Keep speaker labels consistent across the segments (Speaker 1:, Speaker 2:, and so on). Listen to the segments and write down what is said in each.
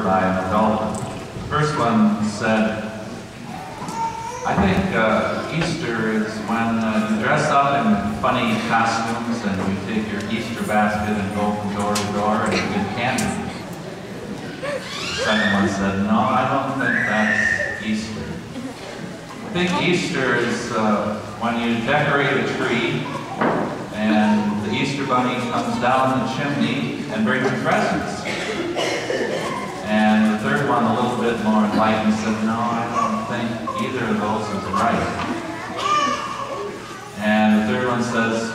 Speaker 1: by an adult. The first one said, I think Easter is when you dress up in funny costumes and you take your Easter basket and go from door to door and you get candy. The second one said, no, I don't think that's Easter. I think Easter is when you decorate a tree and the Easter bunny comes down the chimney and brings you presents. And the third one, a little bit more enlightened, said, no, I don't think either of those is right. And the third one says,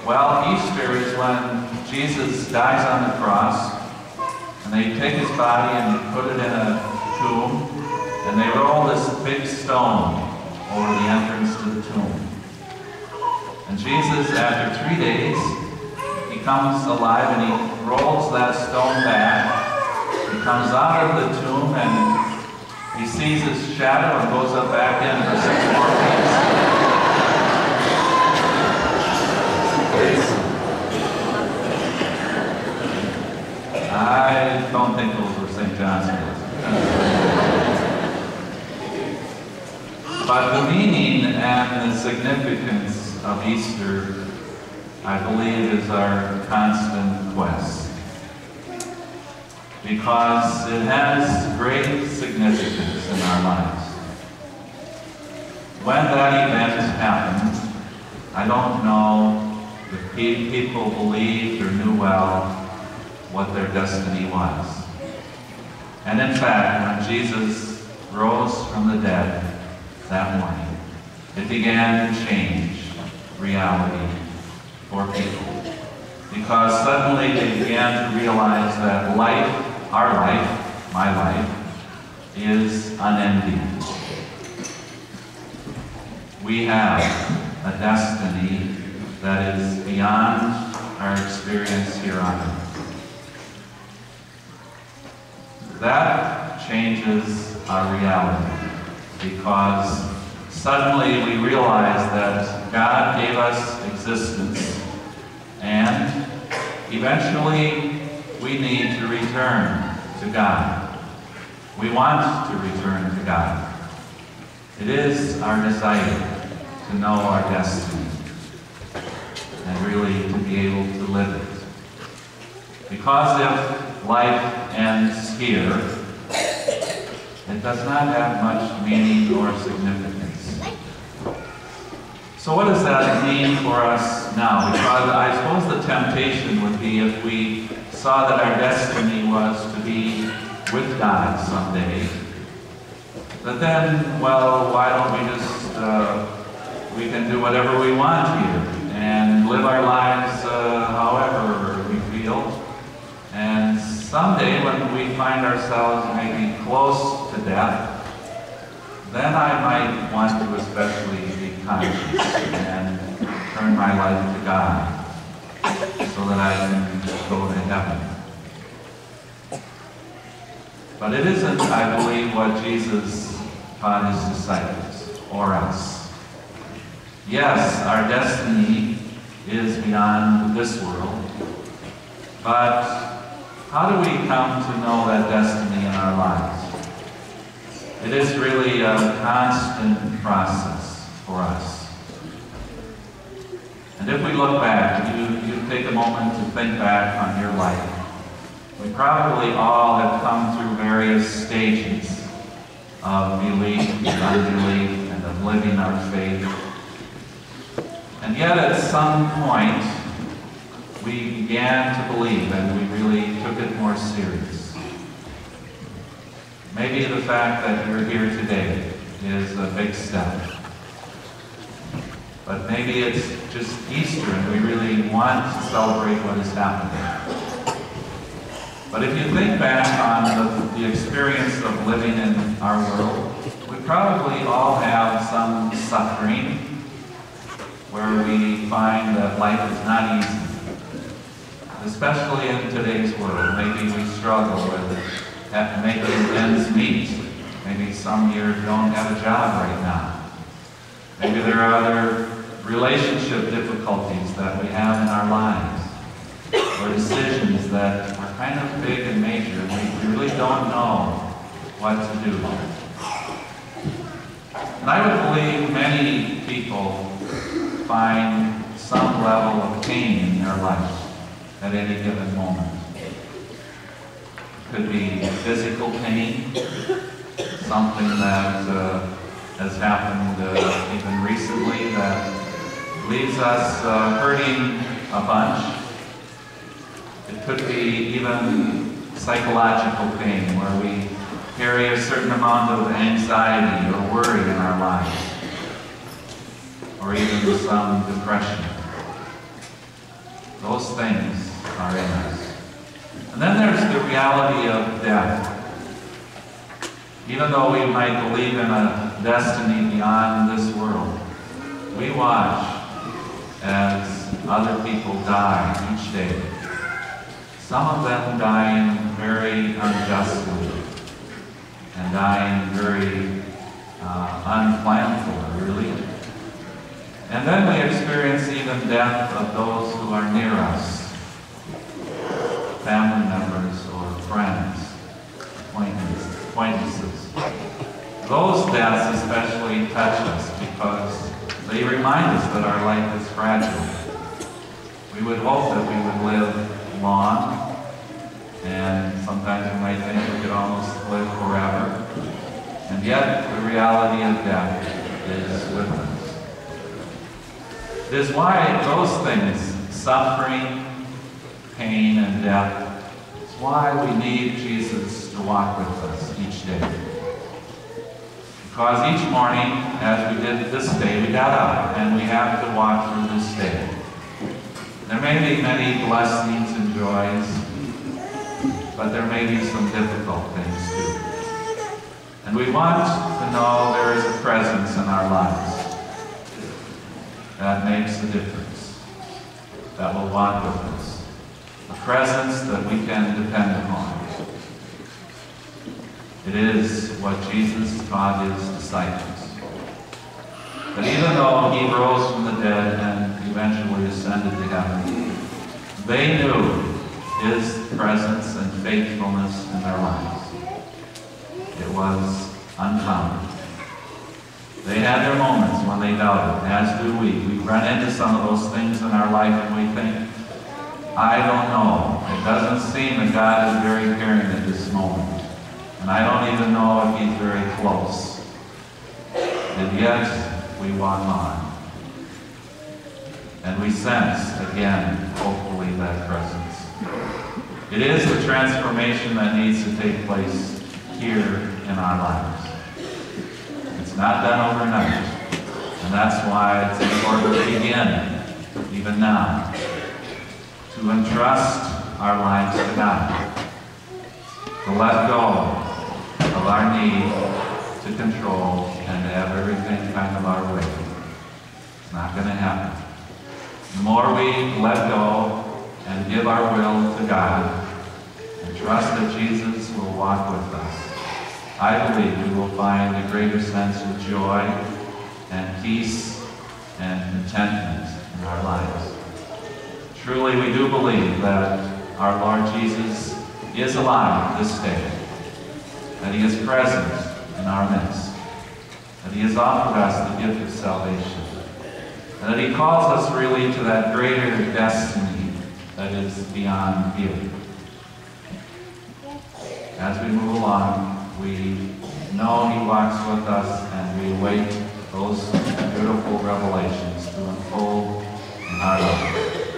Speaker 1: well, Easter is when Jesus dies on the cross, and they take his body and put it in a tomb, and they roll this big stone over the entrance to the tomb. And Jesus, after 3 days, he comes alive and he rolls that stone back. He comes out of the tomb and he sees his shadow and goes up back in for 6 more weeks. I don't think those were St. John's words. But the meaning and the significance of Easter, I believe, is our constant quest. Because it has great significance in our lives. When that event happened, I don't know if people believed or knew well what their destiny was. And in fact, when Jesus rose from the dead that morning, it began to change reality for people. Because suddenly they began to realize that life, our life, my life, is unending. We have a destiny that is beyond our experience here on earth. That changes our reality because suddenly we realize that God gave us existence and eventually we need to return to God. We want to return to God. It is our desire to know our destiny and really to be able to live it. Because if life ends here, it does not have much meaning or significance. So what does that mean for us now? Because I suppose the temptation would be if we saw that our destiny was to be with God someday, but then, well, why don't we just, we can do whatever we want here and live our lives however we feel. And someday when we find ourselves maybe close to death, then I might want to especially be conscious and turn my life to God so that I can go to heaven. But it isn't, I believe, what Jesus taught his disciples or us. Yes, our destiny is beyond this world, but how do we come to know that destiny in our lives? It is really a constant process for us. And if we look back, you take a moment to think back on your life, we probably all have come through various stages of belief and unbelief and of living our faith. And yet at some point, we began to believe and we really took it more serious. Maybe the fact that you're here today is a big step. But maybe it's just Easter and we really want to celebrate what is happening. But if you think back on the experience of living in our world, we probably all have some suffering where we find that life is not easy. Especially in today's world, maybe we struggle with making ends meet. Maybe some here don't have a job right now. Maybe there are other relationship difficulties that we have in our lives, or decisions that are kind of big and major, and we really don't know what to do. And I would believe many people find some level of pain in their life at any given moment. It could be physical pain, something that has happened even recently that leaves us hurting a bunch. It could be even psychological pain where we carry a certain amount of anxiety or worry in our lives, or even some depression. Those things are in us. And then there's the reality of death. Even though we might believe in a destiny beyond this world, we watch as other people die each day. Some of them dying very unjustly and dying very unplanned for, really. And then we experience even death of those who are near us, family members or friends, acquaintances. Those deaths especially touch us because they remind us that our life is fragile. We would hope that we would live long, and sometimes we might think we could almost live forever. And yet, the reality of death is with us. It is why those things, suffering, pain, and death, it's why we need Jesus to walk with us each day. Because each morning, as we did this day, we got up and we have to walk through this day. There may be many blessings and joys, but there may be some difficult things too. And we want to know there is a presence in our lives that makes a difference, that will walk with us. A presence that we can depend upon. It is what Jesus taught his disciples. That even though he rose from the dead and eventually ascended to heaven, they knew his presence and faithfulness in their lives. It was uncommon. They had their moments when they doubted, as do we. We run into some of those things in our life and we think, I don't know. It doesn't seem that God is very caring at this moment. And I don't even know if he's very close. And yet, we walk on. And we sense, again, hopefully, that presence. It is the transformation that needs to take place here in our lives. It's not done overnight. And that's why it's important to begin, even now, to entrust our lives to God, to let go of our need to control and to have everything kind of our way. It's not going to happen. The more we let go and give our will to God and trust that Jesus will walk with us, I believe we will find a greater sense of joy and peace and contentment in our lives. Truly, we do believe that our Lord Jesus is alive this day, that he is present in our midst, that he has offered us the gift of salvation, and that he calls us really to that greater destiny that is beyond here. As we move along, we know he walks with us, and we await those beautiful revelations to unfold in our lives.